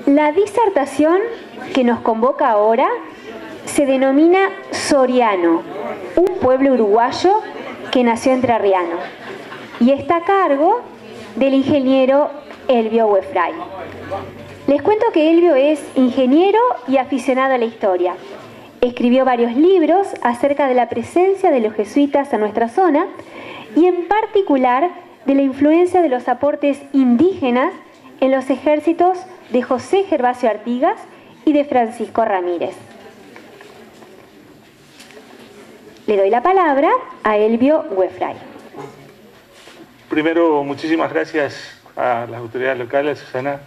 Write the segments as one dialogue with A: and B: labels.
A: La disertación que nos convoca ahora se denomina Soriano, un pueblo uruguayo que nació entrerriano, y está a cargo del ingeniero Elvio Wefray. Les cuento que Elvio es ingeniero y aficionado a la historia. Escribió varios libros acerca de la presencia de los jesuitas en nuestra zona y en particular de la influencia de los aportes indígenas en los ejércitos de José Gervasio Artigas y de Francisco Ramírez. Le doy la palabra a Elvio Wefray.
B: Primero, muchísimas gracias a las autoridades locales, Susana.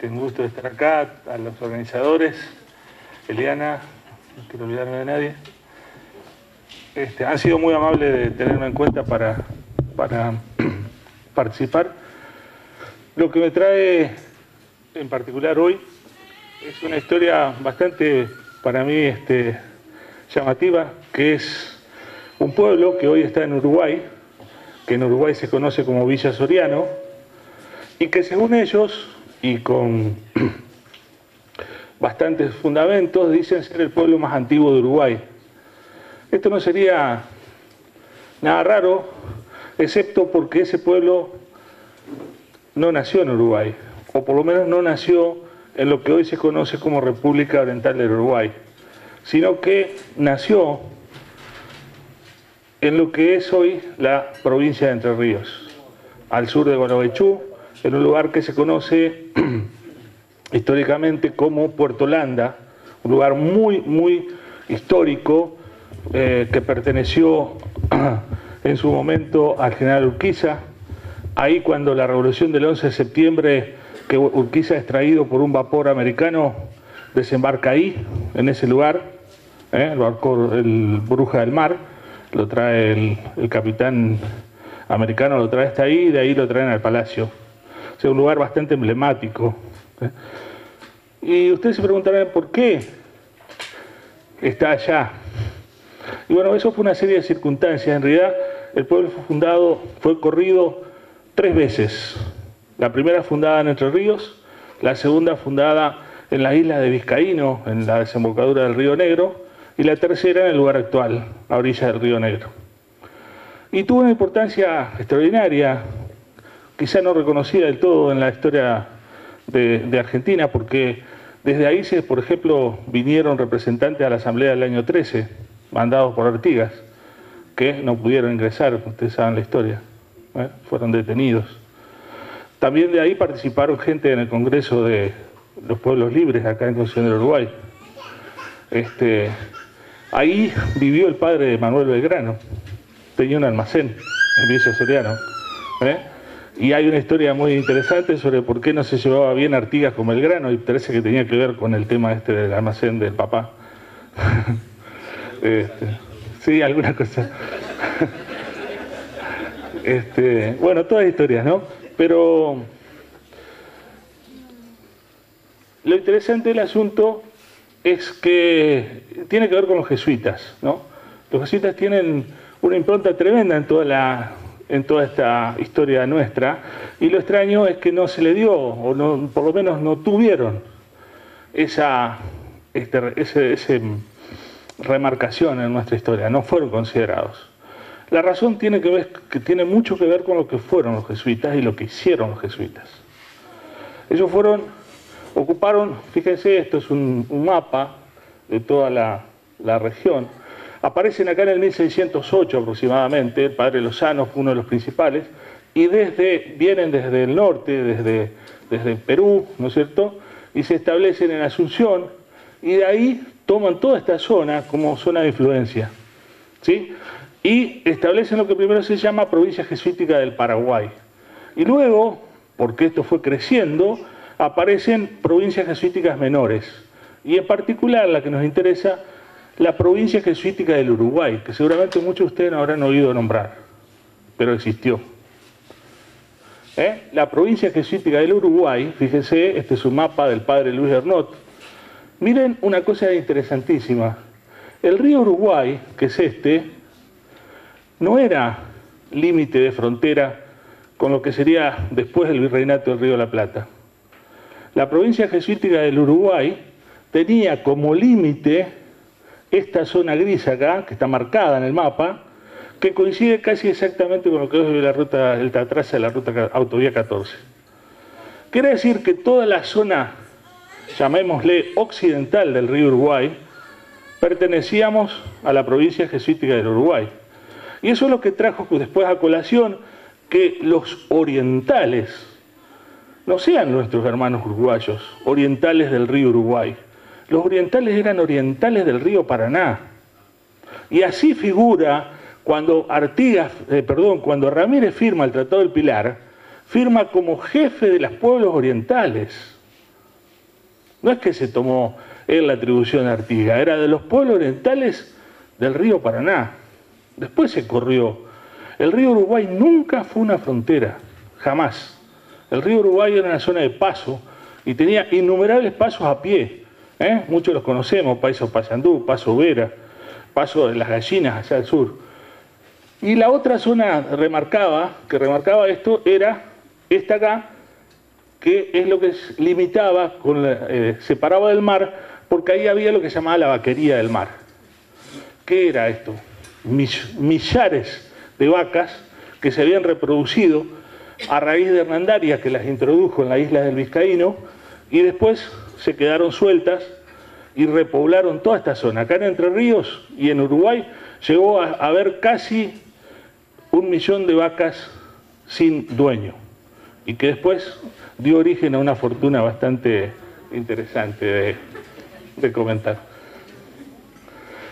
B: Un gusto de estar acá, a los organizadores, Eliana, no quiero olvidarme de nadie. Han sido muy amables de tenerme en cuenta para participar. Lo que me trae en particular hoy es una historia bastante, para mí, llamativa, que es un pueblo que hoy está en Uruguay, que en Uruguay se conoce como Villa Soriano, y que según ellos, y con bastantes fundamentos, dicen ser el pueblo más antiguo de Uruguay. Esto no sería nada raro, excepto porque ese pueblo no nació en Uruguay, o por lo menos no nació en lo que hoy se conoce como República Oriental del Uruguay, sino que nació en lo que es hoy la provincia de Entre Ríos, al sur de Gualeguaychú, en un lugar que se conoce históricamente como Puerto Landa, un lugar muy histórico que perteneció en su momento al general Urquiza. Ahí cuando la revolución del 11 de septiembre, que Urquiza es traído por un vapor americano, desembarca ahí, en ese lugar, el barco, el Bruja del Mar, lo trae el capitán americano, lo trae hasta ahí y de ahí lo traen al palacio. O sea, un lugar bastante emblemático. Y ustedes se preguntarán por qué está allá. Y bueno, eso fue una serie de circunstancias. En realidad, el pueblo fue corrido 3 veces. La primera fundada en Entre Ríos, la segunda fundada en la isla de Vizcaíno, en la desembocadura del Río Negro, y la tercera en el lugar actual, a orilla del Río Negro. Y tuvo una importancia extraordinaria, quizá no reconocida del todo en la historia de Argentina, porque desde ahí, por ejemplo, vinieron representantes a la Asamblea del año 13, mandados por Artigas, que no pudieron ingresar, ustedes saben la historia, fueron detenidos. También de ahí participaron gente en el Congreso de los Pueblos Libres, acá en Concepción del Uruguay. Ahí vivió el padre de Manuel Belgrano, tenía un almacén en Villa Soriano. Y hay una historia muy interesante sobre por qué no se llevaba bien Artigas con Belgrano, y parece que tenía que ver con el tema del almacén del papá. Sí, alguna cosa. Bueno, todas historias, ¿no? Pero lo interesante del asunto es que tiene que ver con los jesuitas, ¿no? Los jesuitas tienen una impronta tremenda en toda esta historia nuestra, y lo extraño es que no se le dio, o no, por lo menos no tuvieron esa remarcación en nuestra historia, no fueron considerados. La razón tiene mucho que ver con lo que fueron los jesuitas y lo que hicieron los jesuitas. Ellos ocuparon, fíjense, esto es un mapa de toda la región. Aparecen acá en el 1608 aproximadamente, el padre Lozano fue uno de los principales, y vienen desde el norte, desde Perú, ¿no es cierto?, y se establecen en Asunción, y de ahí toman toda esta zona como zona de influencia, ¿sí? Y establecen lo que primero se llama Provincia Jesuítica del Paraguay. Y luego, porque esto fue creciendo, aparecen provincias jesuíticas menores, y en particular la que nos interesa, la provincia jesuítica del Uruguay, que seguramente muchos de ustedes no habrán oído nombrar, pero existió. La provincia jesuítica del Uruguay, fíjense, este es un mapa del padre Luis Ernott. Miren una cosa interesantísima. El río Uruguay, que es no era límite de frontera con lo que sería después el virreinato del Río de la Plata. la provincia jesuítica del Uruguay tenía como límite esta zona gris acá, que está marcada en el mapa, que coincide casi exactamente con lo que es el traza de la ruta autovía 14. Quiere decir que toda la zona, llamémosle occidental del río Uruguay, pertenecíamos a la provincia jesuítica del Uruguay. Y eso es lo que trajo después a colación que los orientales no sean nuestros hermanos uruguayos, orientales del río Uruguay. Los orientales eran orientales del río Paraná. Y así figura cuando cuando Ramírez firma el Tratado del Pilar, firma como jefe de los pueblos orientales. No es que se tomó él la atribución de Artigas, era de los pueblos orientales del río Paraná. Después se corrió. El río Uruguay nunca fue una frontera, jamás. El río Uruguay era una zona de paso y tenía innumerables pasos a pie. Muchos los conocemos, Paso Paysandú, Paso Vera, Paso de las Gallinas hacia el sur. Y la otra zona que remarcaba esto era esta acá, que es lo que limitaba, separaba del mar, porque ahí había lo que se llamaba la vaquería del mar. ¿Qué era esto? Millares de vacas que se habían reproducido a raíz de Hernandarias, que las introdujo en la isla del Vizcaíno, y después se quedaron sueltas y repoblaron toda esta zona. Acá en Entre Ríos y en Uruguay llegó a haber casi 1 millón de vacas sin dueño, y que después dio origen a una fortuna bastante interesante de comentar.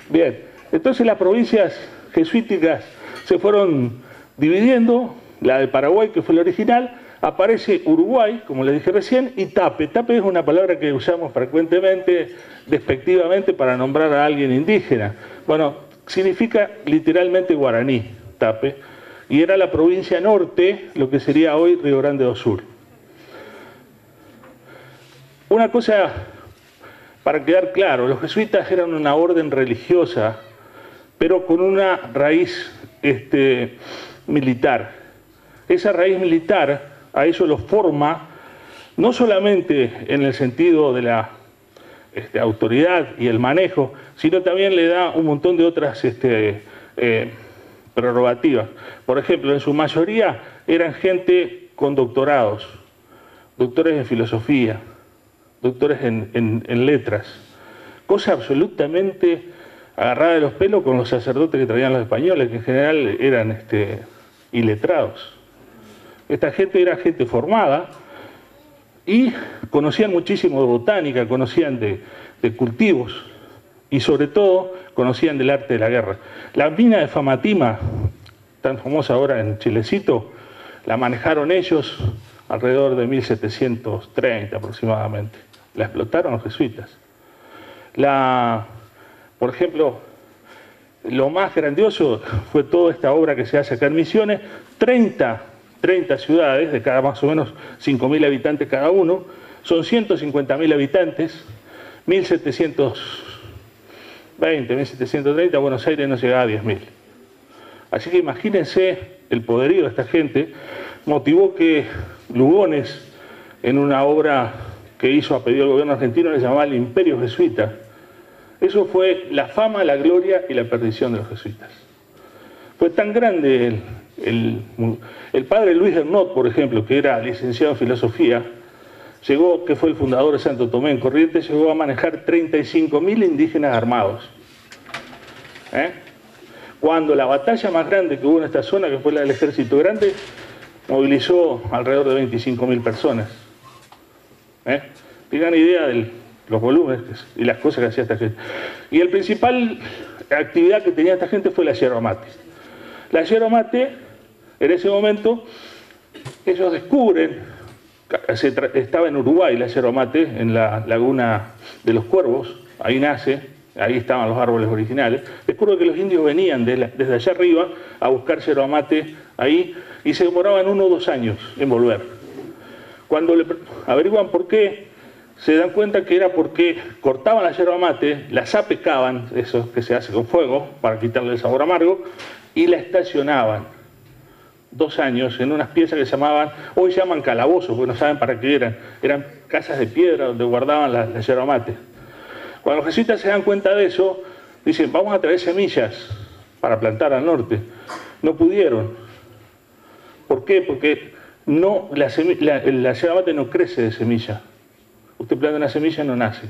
B: Bien, entonces las provincias jesuíticas se fueron dividiendo. La de Paraguay, que fue la original, aparece Uruguay, como les dije recién, y Tape. Tape es una palabra que usamos frecuentemente, despectivamente, para nombrar a alguien indígena. Bueno, significa literalmente guaraní, Tape, y era la provincia norte, lo que sería hoy Río Grande do Sul. Una cosa, para quedar claro, los jesuitas eran una orden religiosa, pero con una raíz militar. Esa raíz militar a ellos los forma, no solamente en el sentido de la autoridad y el manejo, sino también le da un montón de otras prerrogativas. Por ejemplo, en su mayoría eran gente con doctorados, doctores en filosofía, doctores en letras, cosa absolutamente agarrada de los pelos con los sacerdotes que traían los españoles, que en general eran iletrados. Esta gente era gente formada y conocían muchísimo de botánica, conocían de cultivos y sobre todo conocían del arte de la guerra. La mina de Famatima, tan famosa ahora en Chilecito, la manejaron ellos alrededor de 1730 aproximadamente. La explotaron los jesuitas. Por ejemplo, lo más grandioso fue toda esta obra que se hace acá en Misiones, 30 ciudades, de cada más o menos 5.000 habitantes cada uno, son 150.000 habitantes, 1720, 1730, Buenos Aires no llegaba a 10.000. Así que imagínense el poderío de esta gente, motivó que Lugones, en una obra que hizo a pedido del gobierno argentino, le llamaba el Imperio Jesuita. Eso fue la fama, la gloria y la perdición de los jesuitas. Fue tan grande el padre Luis Hernot, por ejemplo, que era licenciado en filosofía, que fue el fundador de Santo Tomé en Corrientes, llegó a manejar 35.000 indígenas armados. Cuando la batalla más grande que hubo en esta zona, que fue la del Ejército Grande, movilizó alrededor de 25.000 personas. Tengan idea de los volúmenes y las cosas que hacía esta gente. Y la principal actividad que tenía esta gente fue la yerba mate. La yerba mate, en ese momento, ellos descubren, estaba en Uruguay la yerba mate, en la laguna de los Cuervos, ahí nace, ahí estaban los árboles originales. Descubren que los indios venían desde allá arriba a buscar yerba mate ahí y se demoraban 1 o 2 años en volver. Cuando averiguan por qué, se dan cuenta que era porque cortaban la yerba mate, la sapecaban, eso que se hace con fuego, para quitarle el sabor amargo, y la estacionaban 2 años en unas piezas que hoy llaman calabozos, porque no saben para qué eran casas de piedra donde guardaban la yerba mate. Cuando los jesuitas se dan cuenta de eso, dicen, vamos a traer semillas para plantar al norte. No pudieron. ¿Por qué? Porque no, la yerba mate no crece de semilla. Usted planta una semilla y no nace.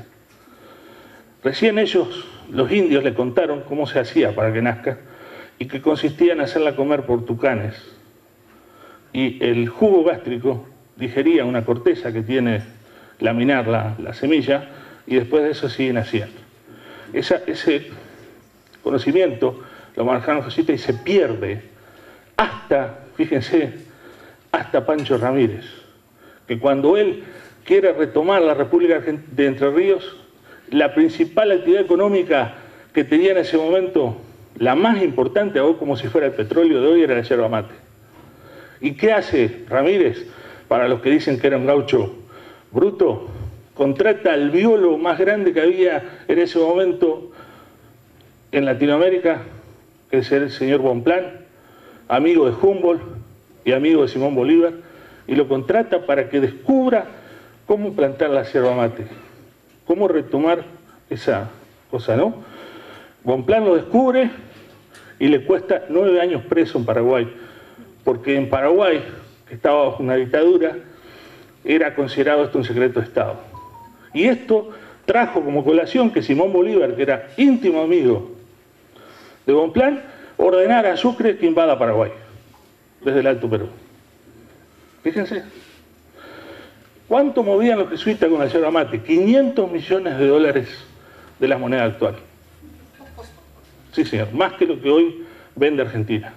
B: Recién ellos, los indios, le contaron cómo se hacía para que nazca y que consistía en hacerla comer por tucanes. Y el jugo gástrico digería una corteza que tiene laminar la semilla y después de eso sigue naciendo. Ese conocimiento lo manejaron los jesuitas y se pierde hasta, fíjense, hasta Pancho Ramírez, que cuando él quiere retomar la República de Entre Ríos, la principal actividad económica que tenía en ese momento, la más importante, aún como si fuera el petróleo de hoy, era la yerba mate. ¿Y qué hace Ramírez? Para los que dicen que era un gaucho bruto, contrata al biólogo más grande que había en ese momento en Latinoamérica, que es el señor Bonpland, amigo de Humboldt y amigo de Simón Bolívar, y lo contrata para que descubra cómo plantar la yerba mate, cómo retomar esa cosa, ¿no? Bonpland lo descubre y le cuesta 9 años preso en Paraguay, porque en Paraguay, que estaba bajo una dictadura, era considerado esto un secreto de Estado. Y esto trajo como colación que Simón Bolívar, que era íntimo amigo de Bonpland, ordenara a Sucre que invada Paraguay, desde el Alto Perú. Fíjense. ¿Cuánto movían los jesuitas con la yerba mate? 500 millones de dólares de la moneda actual. Sí, señor, más que lo que hoy vende Argentina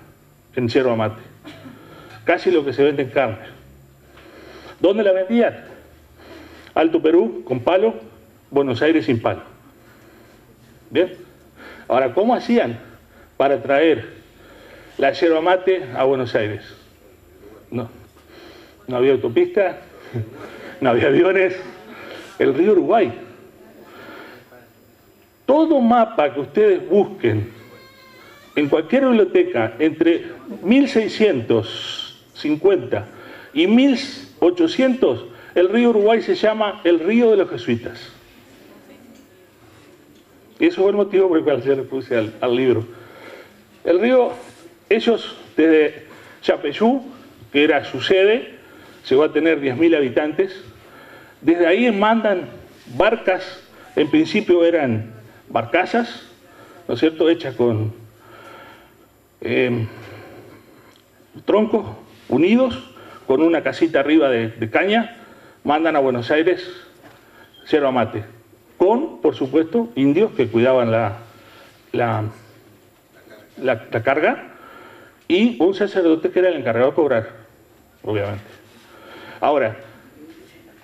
B: en yerba mate. Casi lo que se vende en carne. ¿Dónde la vendían? Alto Perú con palo, Buenos Aires sin palo. ¿Bien? Ahora, ¿cómo hacían para traer la yerba mate a Buenos Aires? No había autopista, no había aviones. El río Uruguay. Todo mapa que ustedes busquen en cualquier biblioteca entre 1650 y 1800, el río Uruguay se llama el río de los jesuitas. Y eso fue el motivo por el cual yo le puse al libro. El río, ellos desde Yapeyú, que era su sede, llegó a tener 10.000 habitantes, desde ahí mandan barcas, en principio eran barcazas, ¿no es cierto?, hechas con troncos unidos, con una casita arriba de caña, mandan a Buenos Aires yerba mate, con, por supuesto, indios que cuidaban la carga, y un sacerdote que era el encargado de cobrar, obviamente. Ahora,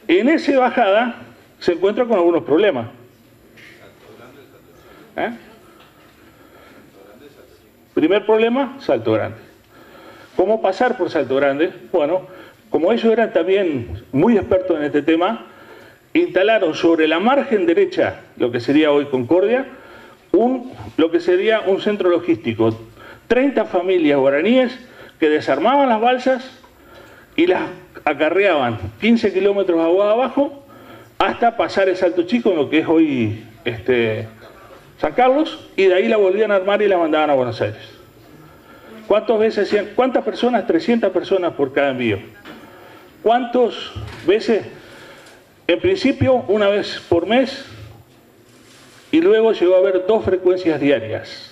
B: en esa bajada se encuentra con algunos problemas. Primer problema, Salto Grande. ¿Cómo pasar por Salto Grande? Bueno, como ellos eran también muy expertos en este tema, instalaron sobre la margen derecha, lo que sería hoy Concordia, lo que sería un centro logístico. 30 familias guaraníes que desarmaban las balsas y las acarreaban 15 kilómetros agua abajo hasta pasar el Salto Chico, en lo que es hoy San Carlos, y de ahí la volvían a armar y la mandaban a Buenos Aires. ¿Cuántas personas? 300 personas por cada envío. ¿Cuántas veces? En principio, una vez por mes, y luego llegó a haber 2 frecuencias diarias.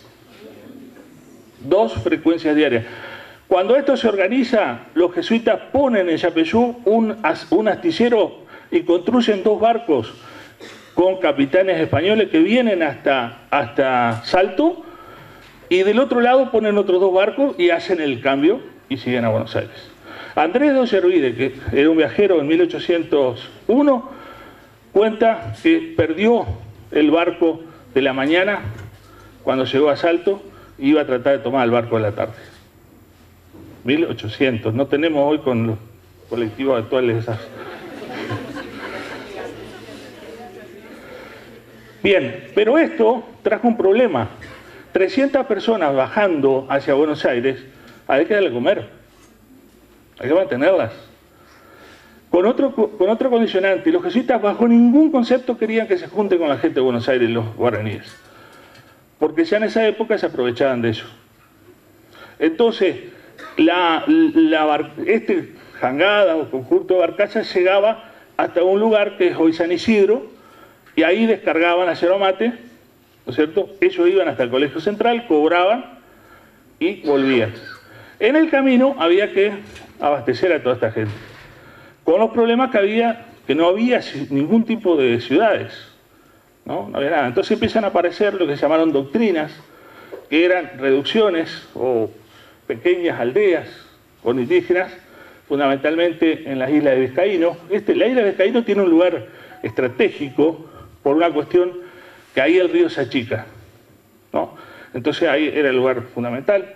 B: 2 frecuencias diarias. Cuando esto se organiza, los jesuitas ponen en Yapeyú un astillero y construyen 2 barcos con capitanes españoles que vienen hasta Salto, y del otro lado ponen otros 2 barcos y hacen el cambio y siguen a Buenos Aires. Andrés de Ollervide, que era un viajero en 1801, cuenta que perdió el barco de la mañana cuando llegó a Salto y iba a tratar de tomar el barco de la tarde. 1800, no tenemos hoy con los colectivos actuales esas. Bien, pero esto trajo un problema. 300 personas bajando hacia Buenos Aires, hay que darle a comer, hay que mantenerlas. con otro condicionante. Los jesuitas bajo ningún concepto querían que se junte con la gente de Buenos Aires los guaraníes, porque ya en esa época se aprovechaban de eso. Entonces, este jangada o conjunto de barcazas llegaba hasta un lugar que es hoy San Isidro, y ahí descargaban a yerba mate, ¿no es cierto? Ellos iban hasta el Colegio Central, cobraban y volvían. En el camino había que abastecer a toda esta gente, con los problemas que no había ningún tipo de ciudades, ¿no? No había nada. Entonces empiezan a aparecer lo que se llamaron doctrinas, que eran reducciones o pequeñas aldeas con indígenas, fundamentalmente en las islas de Vizcaíno. La isla de Vizcaíno tiene un lugar estratégico por una cuestión que ahí el río se achica, ¿no? Entonces ahí era el lugar fundamental.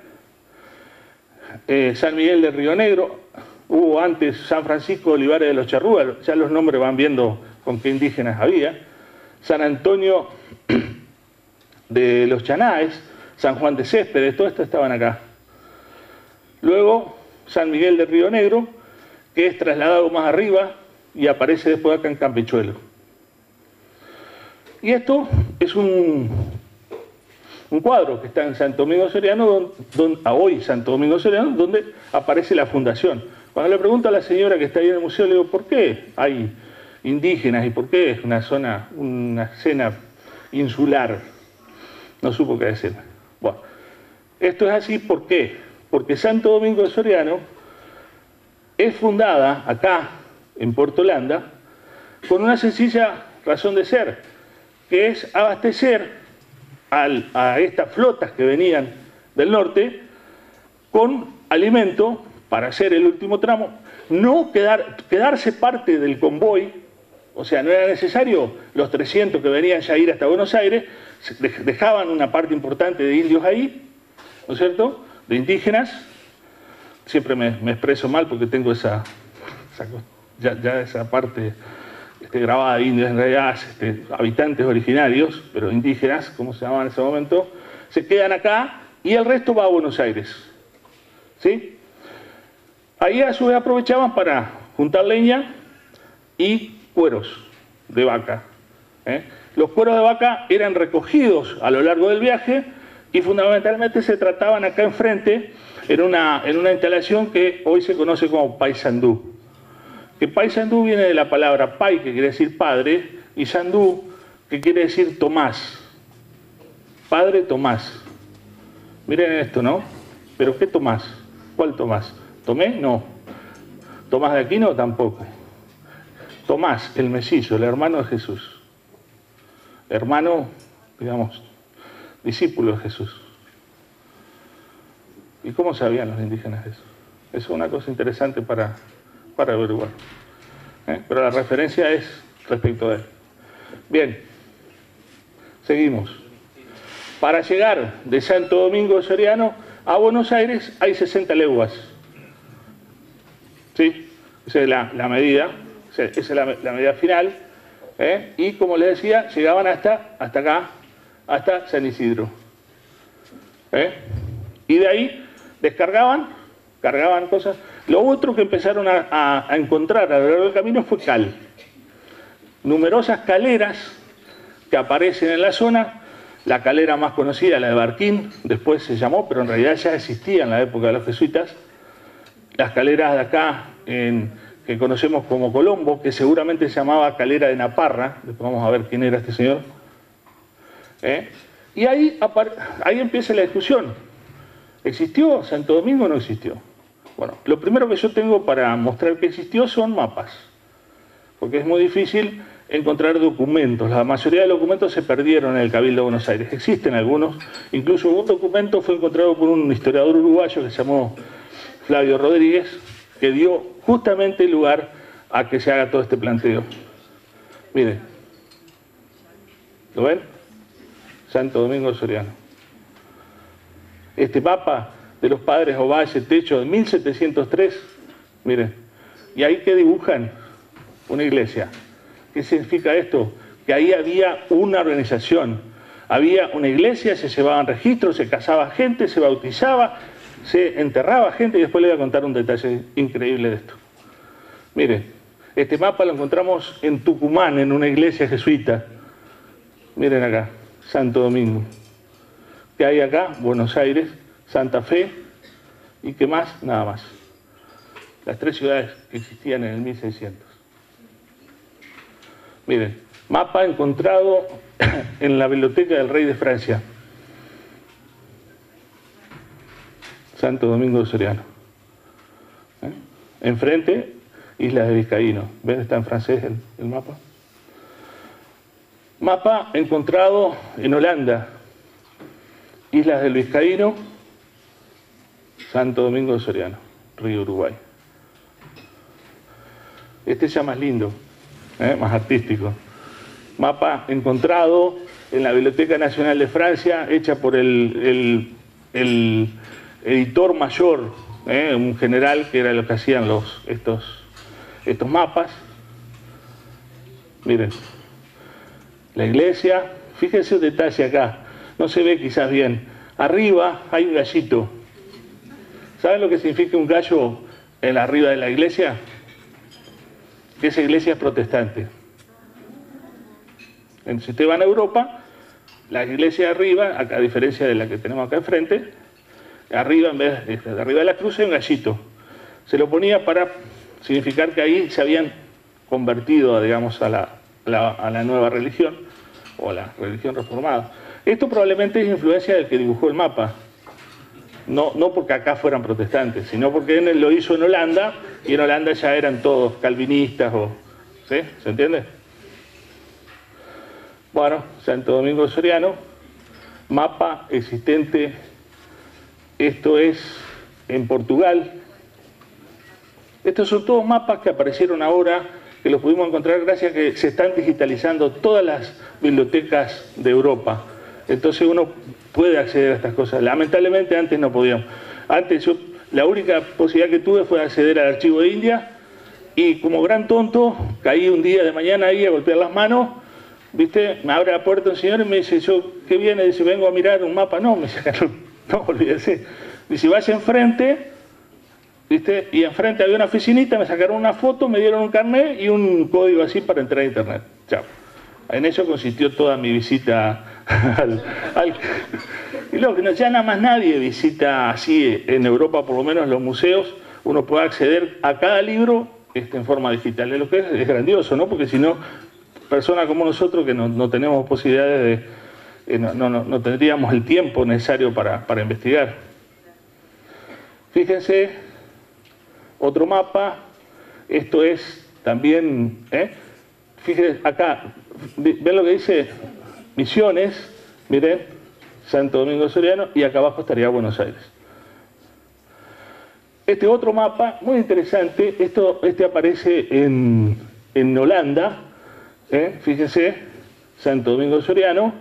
B: San Miguel de Río Negro, hubo antes San Francisco de Olivares de los Charrúas, ya los nombres van viendo con qué indígenas había. San Antonio de los Chanaes, San Juan de Céspedes, todo esto estaban acá. Luego San Miguel de Río Negro, que es trasladado más arriba y aparece después acá en Campechuelo. Y esto es un cuadro que está en Santo Domingo Soriano, hoy Santo Domingo Soriano, donde aparece la fundación. Cuando le pregunto a la señora que está ahí en el museo, le digo, ¿por qué hay indígenas y por qué es una escena insular? No supo qué decirme. Bueno, esto es así, ¿por qué? Porque Santo Domingo de Soriano es fundada acá, en Puerto Holanda, con una sencilla razón de ser, que es abastecer a estas flotas que venían del norte con alimento para hacer el último tramo, no quedarse parte del convoy, o sea, no era necesario los 300 que venían ya a ir hasta Buenos Aires, dejaban una parte importante de indios ahí, ¿no es cierto?, de indígenas. Siempre me expreso mal porque tengo esa parte grabada de indios, en realidad habitantes originarios, pero indígenas, como se llamaban en ese momento, se quedan acá y el resto va a Buenos Aires, ¿sí? Ahí a su vez aprovechaban para juntar leña y cueros de vaca, ¿eh? Los cueros de vaca eran recogidos a lo largo del viaje y fundamentalmente se trataban acá enfrente en una instalación que hoy se conoce como paisandú. Que paisandú viene de la palabra pai, que quiere decir padre, y sandú, que quiere decir Tomás. Padre Tomás. Miren esto, ¿no? ¿Pero qué Tomás? ¿Cuál Tomás? ¿Tomé? No. ¿Tomás de Aquino? Tampoco. Tomás, el mellizo, el hermano de Jesús. Hermano, digamos, discípulo de Jesús. ¿Y cómo sabían los indígenas eso? Eso es una cosa interesante para averiguar. Pero la referencia es respecto de él. Bien, seguimos. Para llegar de Santo Domingo de Soriano a Buenos Aires hay 60 leguas. ¿Sí? Esa es la medida, esa es la medida final. Y como les decía, llegaban hasta acá, hasta San Isidro. Y de ahí descargaban, cargaban cosas. Lo otro que empezaron a encontrar a lo largo del camino fue cal. Numerosas caleras que aparecen en la zona. La calera más conocida, la de Barquín, después se llamó, pero en realidad ya existía en la época de los jesuitas. Las caleras de acá, que conocemos como Colombo, que seguramente se llamaba calera de Naparra. Después vamos a ver quién era este señor. Y ahí empieza la discusión. ¿Existió Santo Domingo o no existió? Bueno, lo primero que yo tengo para mostrar que existió son mapas, porque es muy difícil encontrar documentos. La mayoría de los documentos se perdieron en el Cabildo de Buenos Aires. Existen algunos, incluso un documento fue encontrado por un historiador uruguayo que se llamó Flavio Rodríguez, que dio justamente lugar a que se haga todo este planteo. Miren, ¿lo ven? Santo Domingo de Soriano. Este mapa de los padres Ovalle, techo de 1703, miren, y ahí que dibujan una iglesia. ¿Qué significa esto? Que ahí había una organización, había una iglesia, se llevaban registros, se casaba gente, se bautizaba, se enterraba gente, y después les voy a contar un detalle increíble de esto. Miren, Este mapa lo encontramos en Tucumán, en una iglesia jesuita. Miren acá, Santo Domingo. ¿Qué hay acá? Buenos Aires, Santa Fe, ¿y qué más? Nada más. Las 3 ciudades que existían en el 1600. Miren, mapa encontrado en la biblioteca del rey de Francia. Santo Domingo de Soriano. Enfrente, Islas de Vizcaíno. ¿Ven? Está en francés el mapa. Mapa encontrado en Holanda. Islas del Vizcaíno, Santo Domingo de Soriano, Río Uruguay. Este ya más lindo, más artístico. Mapa encontrado en la Biblioteca Nacional de Francia, hecha por el editor mayor, un general que era lo que hacían estos mapas. Miren, la iglesia, fíjense el detalle acá, no se ve quizás bien. Arriba hay un gallito. ¿Saben lo que significa un gallo en arriba de la iglesia? Que esa iglesia es protestante. Si ustedes van a Europa, la iglesia de arriba, a diferencia de la que tenemos acá enfrente, arriba, en vez de arriba de la cruz hay un gallito. Se lo ponía para significar que ahí se habían convertido, digamos, a la nueva religión, o a la religión reformada. Esto probablemente es influencia del que dibujó el mapa. No porque acá fueran protestantes, sino porque él lo hizo en Holanda, y en Holanda ya eran todos calvinistas, ¿sí? ¿Se entiende? Bueno, Santo Domingo de Soriano, mapa existente, esto es en Portugal. Estos son todos mapas que aparecieron ahora, que los pudimos encontrar gracias a que se están digitalizando todas las bibliotecas de Europa. Entonces uno puede acceder a estas cosas. Lamentablemente antes no podíamos. Antes la única posibilidad que tuve fue acceder al archivo de India, y como gran tonto caí un día de mañana ahí a golpear las manos, ¿viste? Me abre la puerta un señor y me dice, ¿qué viene? Dice, vengo a mirar un mapa. No, me sacaron, no, olvídese. Dice, vaya enfrente, ¿viste? Y enfrente había una oficinita, me sacaron una foto, me dieron un carnet y un código así para entrar a internet. Chao. En eso consistió toda mi visita y luego que ya nada más nadie visita así en Europa, por lo menos los museos, uno puede acceder a cada libro en forma digital. Lo que es grandioso, ¿no? Porque si no, personas como nosotros que no tenemos posibilidades no tendríamos el tiempo necesario para investigar. Fíjense, otro mapa, esto es también, fíjense acá, ven lo que dice Misiones, miren, Santo Domingo de Soriano, y acá abajo estaría Buenos Aires. Este otro mapa, muy interesante, este aparece en Holanda, fíjense, Santo Domingo de Soriano,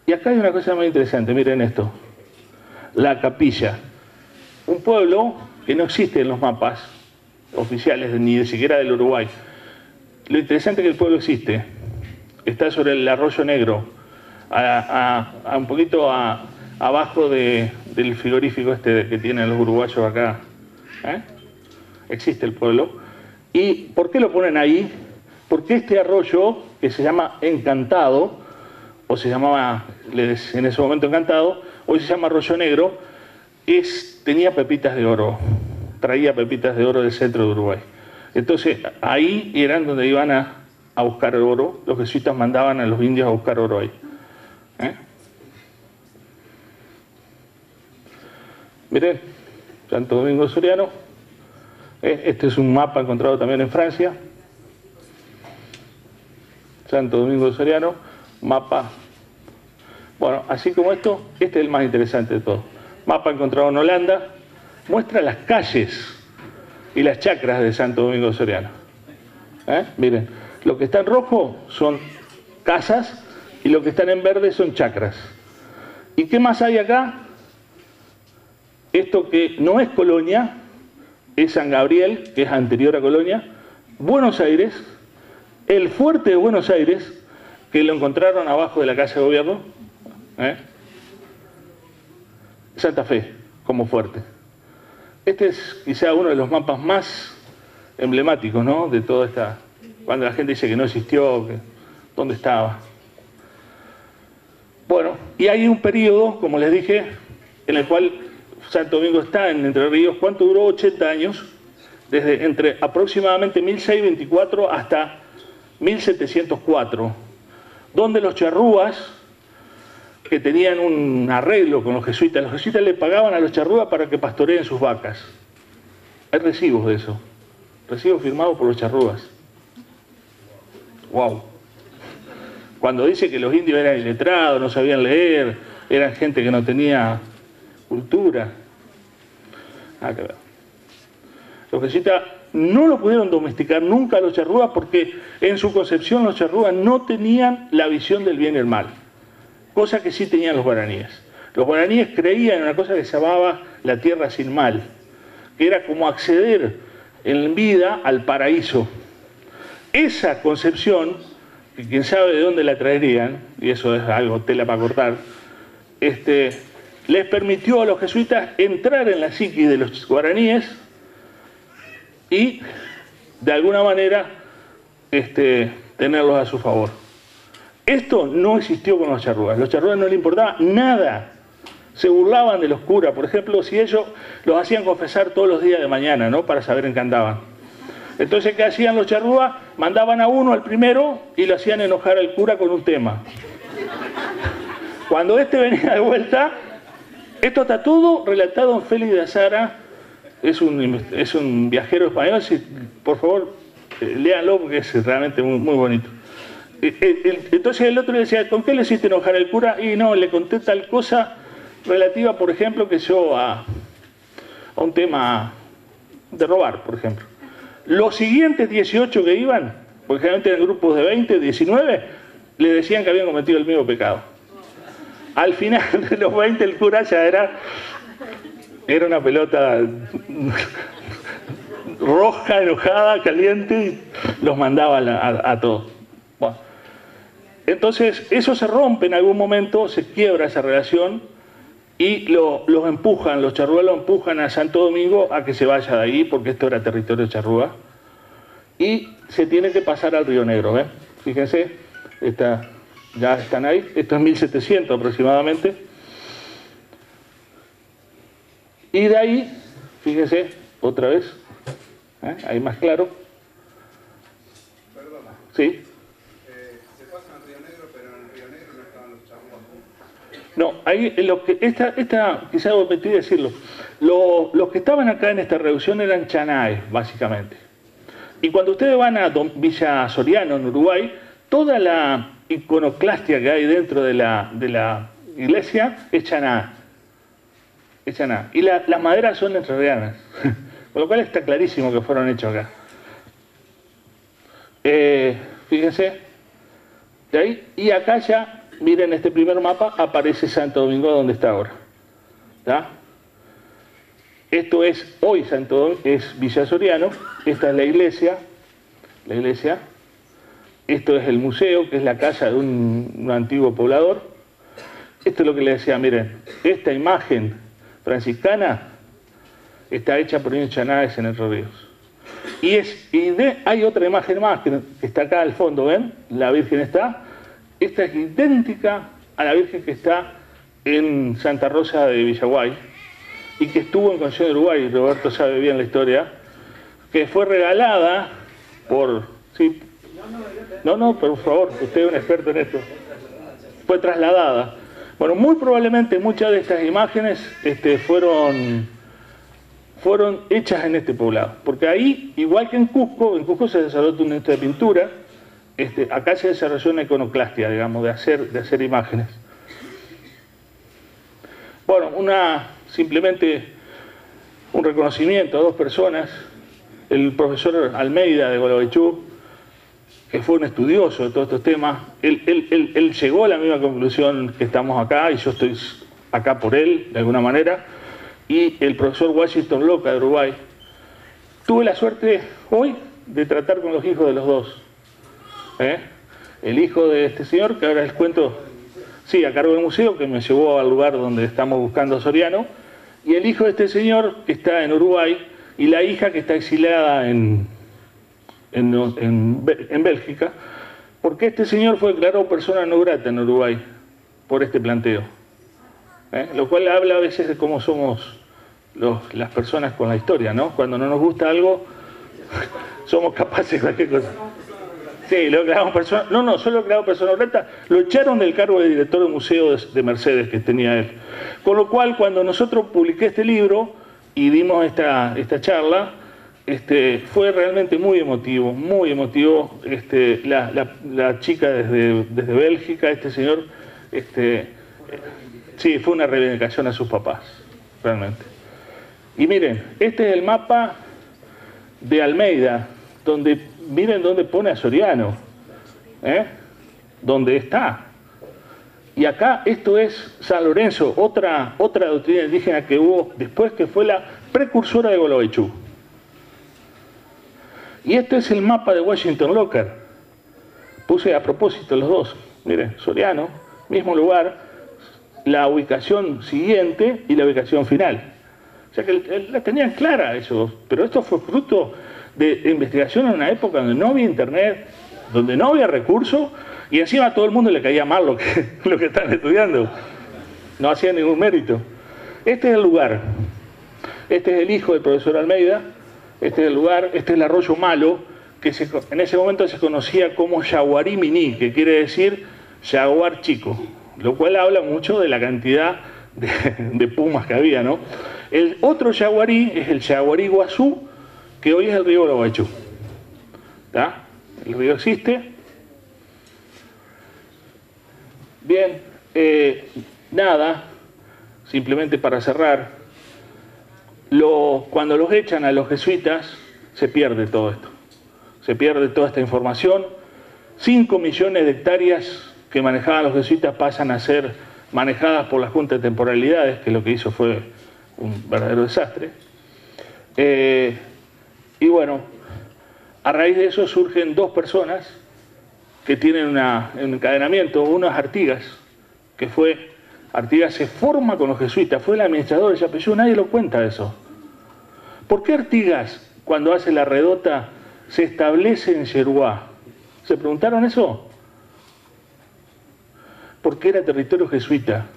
B: y acá hay una cosa muy interesante, miren esto, la Capilla, un pueblo que no existe en los mapas oficiales ni siquiera del Uruguay. Lo interesante es que el pueblo existe, está sobre el Arroyo Negro, un poquito abajo del frigorífico que tienen los uruguayos acá. Existe el pueblo. ¿Y por qué lo ponen ahí? Porque este arroyo, que se llama Encantado, o se llamaba en ese momento Encantado, hoy se llama Arroyo Negro, tenía pepitas de oro, traía pepitas de oro del centro de Uruguay. Entonces ahí eran donde iban a buscar oro, los jesuitas mandaban a los indios a buscar oro ahí. Miren, Santo Domingo de Soriano, este es un mapa encontrado también en Francia. Santo Domingo de Soriano, mapa. Bueno, así como este es el más interesante de todos. Mapa encontrado en Holanda, muestra las calles y las chacras de Santo Domingo de Soriano. Miren, lo que está en rojo son casas y lo que están en verde son chacras. ¿Y qué más hay acá? Esto que no es Colonia, es San Gabriel, que es anterior a Colonia, Buenos Aires, el fuerte de Buenos Aires, que lo encontraron abajo de la Casa de Gobierno, Santa Fe, como fuerte. Este es quizá uno de los mapas más emblemáticos, ¿no? De toda esta... Cuando la gente dice que no existió, ¿dónde estaba? Bueno, y hay un periodo, como les dije, en el cual Santo Domingo está en Entre Ríos. ¿Cuánto duró? 80 años, desde entre aproximadamente 1624 hasta 1704, donde los charrúas, que tenían un arreglo con los jesuitas le pagaban a los charrúas para que pastoreen sus vacas. Hay recibos de eso, recibos firmados por los charrúas. ¡Wow! Cuando dice que los indios eran iletrados, no sabían leer, eran gente que no tenía cultura. Nada que ver. Los jesuitas no lo pudieron domesticar nunca a los charrúas porque en su concepción los charrúas no tenían la visión del bien y el mal, cosa que sí tenían los guaraníes. Los guaraníes creían en una cosa que se llamaba la tierra sin mal, que era como acceder en vida al paraíso. Esa concepción, que quién sabe de dónde la traerían, y eso es algo tela para cortar, les permitió a los jesuitas entrar en la psiquis de los guaraníes y de alguna manera tenerlos a su favor. Esto no existió con los charrúas. Los charrúas no les importaba nada. Se burlaban de los curas, por ejemplo, si ellos los hacían confesar todos los días de mañana, ¿no? Para saber en qué andaban. Entonces, ¿qué hacían los charrúas? Mandaban a uno, al primero, y lo hacían enojar al cura con un tema. Cuando venía de vuelta, esto está todo relatado en Félix de Azara, es un viajero español, por favor, léanlo porque es realmente muy bonito. Entonces el otro le decía, ¿con qué le hiciste enojar al cura? Y no, le conté tal cosa relativa, por ejemplo, que yo a un tema de robar, por ejemplo. Los siguientes 18 que iban, porque generalmente eran grupos de 20, 19, le decían que habían cometido el mismo pecado. Al final de los 20 el cura ya era una pelota roja, enojada, caliente, y los mandaba a todos. Bueno. Entonces eso se rompe en algún momento, se quiebra esa relación y los empujan, los charrúas lo empujan a Santo Domingo a que se vaya de ahí, porque esto era territorio charrúa, y se tiene que pasar al Río Negro. ¿Eh? Fíjense, ya están ahí, esto es 1700 aproximadamente, y de ahí, fíjense, otra vez, ahí más claro.
C: Perdona.
B: Sí.
C: Se pasa al Río Negro, pero en el Río Negro no estaban los charrúas.
B: No, ahí quizás omití decirlo. Los que estaban acá en esta reducción eran chanaes, básicamente. Y cuando ustedes van a Villa Soriano, en Uruguay, toda la iconoclastia que hay dentro de la iglesia es chaná. Es chaná. Y las maderas son entrerrianas. Con lo cual está clarísimo que fueron hechos acá. Fíjense. De ahí, y acá ya, miren este primer mapa, aparece Santo Domingo donde está ahora. ¿Está? Esto es, hoy Santo Domingo, es Villa Soriano, esta es la iglesia, esto es el museo, que es la casa de un antiguo poblador. Esto es lo que les decía, miren, esta imagen franciscana está hecha por unos chanaes en Entre Ríos. Hay otra imagen más que está acá al fondo, ¿ven? La Virgen está. Esta es idéntica a la Virgen que está en Santa Rosa de Villaguay y que estuvo en Concepción de Uruguay, Roberto sabe bien la historia, que fue regalada por... ¿sí? No, por favor, usted es un experto en esto. Fue trasladada. Bueno, muy probablemente muchas de estas imágenes fueron hechas en este poblado, porque ahí, igual que en Cusco se desarrolló un ente de pintura, acá se desarrolló una iconoclastia, digamos, de hacer imágenes. Bueno, simplemente un reconocimiento a dos personas, el profesor Almeida de Gualeguaychú, que fue un estudioso de todos estos temas, él llegó a la misma conclusión que estamos acá, y yo estoy acá por él, de alguna manera, y el profesor Washington Loca de Uruguay. Tuve la suerte hoy de tratar con los hijos de los dos. El hijo de este señor, que ahora les cuento, sí, a cargo del museo, que me llevó al lugar donde estamos buscando a Soriano, y el hijo de este señor que está en Uruguay, y la hija que está exiliada en en Bélgica, porque este señor fue declarado persona no grata en Uruguay por este planteo. Lo cual habla a veces de cómo somos las personas con la historia, ¿no? Cuando no nos gusta algo, somos capaces de cualquier cosa. Sí, lo declaramos persona... No, solo declarado persona no grata, lo echaron del cargo de director de museo de Mercedes que tenía él. Con lo cual, cuando nosotros publiqué este libro y dimos esta charla, fue realmente muy emotivo, muy emotivo. La chica desde Bélgica, este señor, sí, fue una reivindicación a sus papás, realmente. Y miren, este es el mapa de Almeida, donde, miren dónde pone a Soriano, donde está. Y acá esto es San Lorenzo, otra doctrina indígena que hubo después, que fue la precursora de Gualeguaychú. Y este es el mapa de Washington Locker. Puse a propósito los dos. Miren, Soriano, mismo lugar, la ubicación siguiente y la ubicación final. O sea que la tenían clara eso, pero esto fue fruto de investigación en una época donde no había internet, donde no había recursos, y encima a todo el mundo le caía mal lo que están estudiando. No hacía ningún mérito. Este es el lugar. Este es el hijo del profesor Almeida. Este es el lugar. Este es el arroyo Malo, que en ese momento se conocía como Yaguarí Miní, que quiere decir jaguar chico, lo cual habla mucho de la cantidad de pumas que había, ¿no? El otro yaguarí es el Yaguarí Guazú, que hoy es el río Gualeguaychú. ¿Está? El río existe. Bien, nada, simplemente para cerrar, cuando los echan a los jesuitas, se pierde todo esto. Se pierde toda esta información. 5 millones de hectáreas que manejaban los jesuitas pasan a ser manejadas por la Junta de Temporalidades, que lo que hizo fue un verdadero desastre. Y bueno, a raíz de eso surgen dos personas que tienen un encadenamiento. Uno es Artigas, Artigas se forma con los jesuitas, fue el administrador de Yapeyú, nadie lo cuenta eso. ¿Por qué Artigas, cuando hace la redota, se establece en Yeruá? ¿Se preguntaron eso? Porque era territorio jesuita.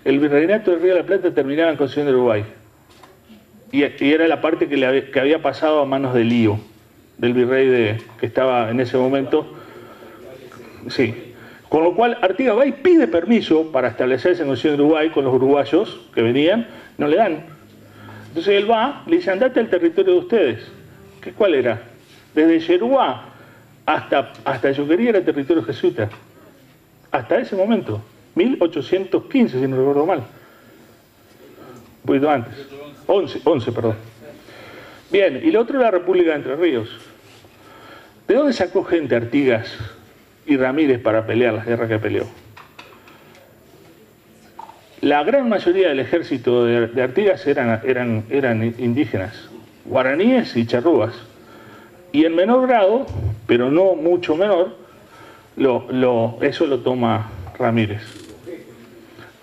B: El virreinato del Río de la Plata terminaba en Concepción de Uruguay. Y era la parte que había pasado a manos de Lío, del virrey que estaba en ese momento. Sí. Con lo cual Artigas va y pide permiso para establecerse en Concepción de Uruguay con los uruguayos que venían, no le dan. Entonces él va, le dice, andate al territorio de ustedes. ¿Cuál era? Desde Yeruá hasta Yoquería era territorio jesuita. Hasta ese momento, 1815, si no recuerdo mal. Un poquito antes. 11, perdón. Bien, y lo otro es la República de Entre Ríos. ¿De dónde sacó gente Artigas y Ramírez para pelear las guerras que peleó? La gran mayoría del ejército de Artigas eran indígenas, guaraníes y charrúas. Y en menor grado, pero no mucho menor, eso lo toma Ramírez.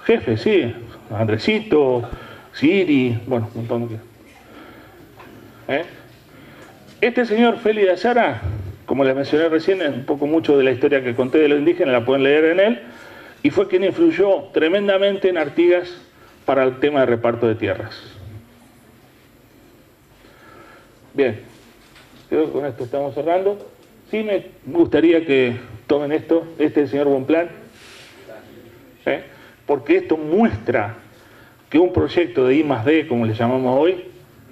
B: Jefe, sí, Andresito, Siri, bueno, un montón de... Este señor Félix de Azara, como les mencioné recién, es un poco mucho de la historia que conté de los indígenas, la pueden leer en él, y fue quien influyó tremendamente en Artigas para el tema de reparto de tierras. Bien, creo que con esto estamos cerrando. Sí me gustaría que tomen esto, este es el señor Bonpland, porque esto muestra que un proyecto de I+D, como le llamamos hoy,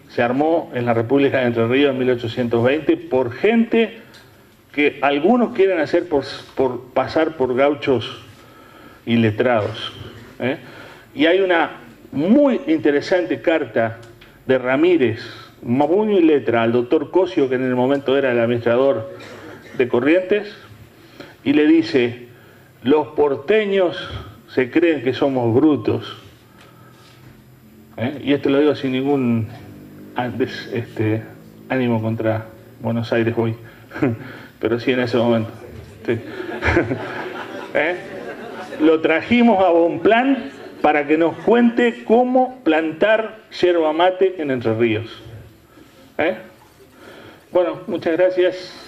B: se armó en la República de Entre Ríos en 1820 por gente que algunos quieren hacer por pasar por gauchos iletrados. Y hay una muy interesante carta de Ramírez, puño y letra, al doctor Cosio, que en el momento era el administrador de Corrientes, y le dice: los porteños se creen que somos brutos. Y esto lo digo sin ningún ánimo contra Buenos Aires hoy, pero sí en ese momento. Sí. Lo trajimos a Bonpland para que nos cuente cómo plantar yerba mate en Entre Ríos. Bueno, muchas gracias.